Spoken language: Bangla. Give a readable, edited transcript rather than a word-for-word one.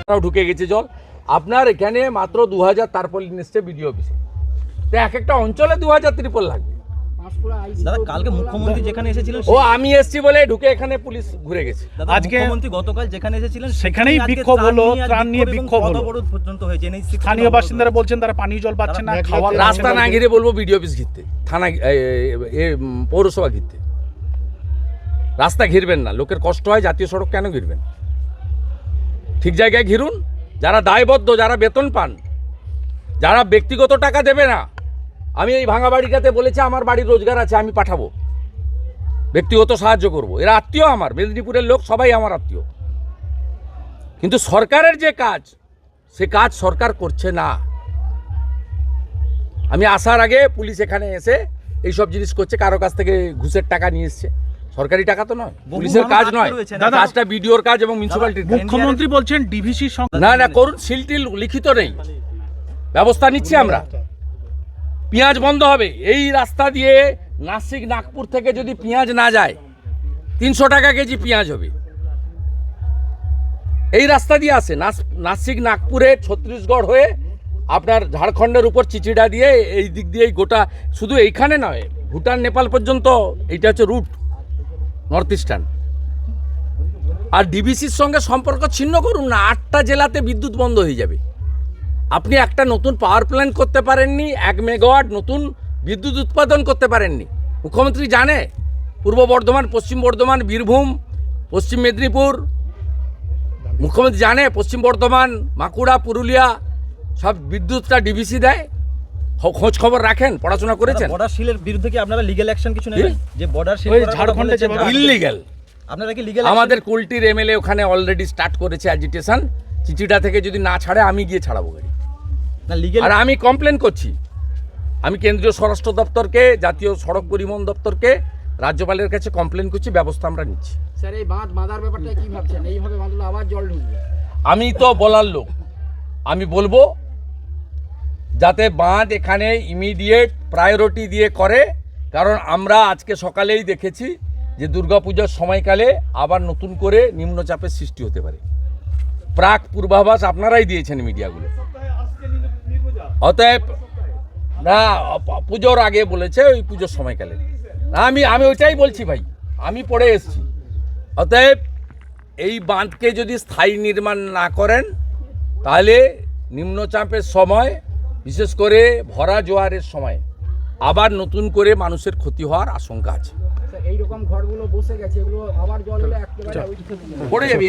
ঢুকে গেছে জল। আপনার এখানে মাত্র 2000 তারপলিন এসছে বিডিও অফিসে, তো এক একটা অঞ্চলে 2000 ত্রিপল লাগবে। দাদা কালকে মুখ্যমন্ত্রী যেখানে এসেছিলেন ও আমি এসছি বলে ঢুকে এখানে পুলিশ ঘুরে গেছে। আজকে মুখ্যমন্ত্রী গতকাল যেখানে এসেছিলেন সেখানেই বিক্ষোভ হলো, ত্রাণ নিয়ে বিক্ষোভ হলো, অবরোধ পর্যন্ত হয়েছে। স্থানীয় বাসিন্দারা বলছেন তারা পানীয় জল পাচ্ছে না, খাওয়ার রাস্তা না ঘিরে বলবো বিডিও অফিস ঘিরতে, থানা পৌরসভা ঘিরতে। রাস্তা ঘিরবেন না, লোকের কষ্ট হয়, জাতীয় সড়ক কেন ঘিরবেন? ঠিক জায়গায় ঘিরুন। যারা দায়বদ্ধ, যারা বেতন পান, যারা ব্যক্তিগত টাকা দেবে না, আমি এই ভাঙা বাড়িটাতে বলেছি আমার বাড়ির রোজগার আছে, আমি পাঠাবো, ব্যক্তিগত সাহায্য করব। এরা আত্মীয় আমার, মেদিনীপুরের লোক সবাই আমার আত্মীয়। কিন্তু সরকারের যে কাজ, সে কাজ সরকার করছে না। আমি আসার আগে পুলিশ এখানে এসে এইসব জিনিস করছে, কারো কাছ থেকে ঘুষের টাকা নিয়ে এসছে। সরকারি টাকা তো নয়, পুলিশের কাজ নয়, কাজটা বিডিওর কাজ এবং মিউনিসিপ্যালিটির। মুখ্যমন্ত্রী বলছেন ডিভিসি না না করুন, সিলটিল লিখিত নেই, ব্যবস্থা নিচ্ছি আমরা। পেঁয়াজ বন্ধ হবে। এই রাস্তা দিয়ে নাসিক নাগপুর থেকে যদি পেঁয়াজ না যায় 300 টাকা কেজি পেঁয়াজ হবে। এই রাস্তা দিয়ে আসে নাসিক নাগপুরে ছত্তিশগড় হয়ে আপনার ঝাড়খণ্ডের উপর চিচিড়া দিয়ে এই দিক দিয়ে গোটা, শুধু এইখানে নয়, ভুটান নেপাল পর্যন্ত এইটা হচ্ছে রুট, নর্থ ইস্টার্ন। আর ডিবিসির সঙ্গে সম্পর্ক ছিন্ন করুন না, 8টা জেলাতে বিদ্যুৎ বন্ধ হয়ে যাবে। আপনি একটা নতুন পাওয়ার প্ল্যান্ট করতে পারেননি, 1 মেগাওয়াট নতুন বিদ্যুৎ উৎপাদন করতে পারেননি। মুখ্যমন্ত্রী জানে পূর্ব বর্ধমান, পশ্চিম বর্ধমান, বীরভূম, পশ্চিম মেদিনীপুর, মুখ্যমন্ত্রী জানে পশ্চিম বর্ধমান, বাঁকুড়া, পুরুলিয়া সব বিদ্যুৎটা ডিবিসি দেয়। খোঁজ খবর রাখেন, পড়াশোনা করেছেন। বর্ডার সিলের বিরুদ্ধে কি আপনারা লিগ্যাল অ্যাকশন কিছু নেবেন? যে বর্ডার সিল ঝাড়খণ্ডে যে ইললিগ্যাল, আপনারা কি লিগ্যাল? আমাদের কুলটির এমএলএ ওখানে অলরেডি স্টার্ট করেছে অ্যাজিটেশন। চিচিটা থেকে যদি না ছাড়ে আমি গিয়ে ছাড়াবো গাড়ি। না লিগ্যাল, আর আমি কমপ্লেন করছি, আমি কেন্দ্রীয় স্বরাষ্ট্র দপ্তরকে, জাতীয় সড়ক পরিবহন দপ্তরকে, রাজ্যপালের কাছে কমপ্লেন করছি, ব্যবস্থা আমরা নিচ্ছি। স্যার এই বাঁধ বাঁধার ব্যাপারটা কি ভাবছেন? এইভাবে বাঁধলে আবার জল ঢুকবে। আমি তো বলার লোক, আমি বলবো যাতে বাঁধ এখানে ইমিডিয়েট প্রায়োরিটি দিয়ে করে। কারণ আমরা আজকে সকালেই দেখেছি যে দুর্গাপূজার সময়কালে আবার নতুন করে নিম্নচাপের সৃষ্টি হতে পারে। প্রাক পূর্বাভাস আপনারাই দিয়েছেন মিডিয়াগুলো। অতএব না, পুজোর আগে বলেছে, ওই পুজোর সময়কালে। আমি ওইটাই বলছি ভাই, আমি পড়ে এসছি। অতএব এই বাঁধকে যদি স্থায়ী নির্মাণ না করেন, তাহলে নিম্নচাপের সময়, বিশেষ করে ভরা জোয়ারের সময় আবার নতুন করে মানুষের ক্ষতি হওয়ার আশঙ্কা আছে। এইরকম ঘরগুলো বসে গেছে, এগুলো আবার জল হলে একেবারে পড়ে যাবে।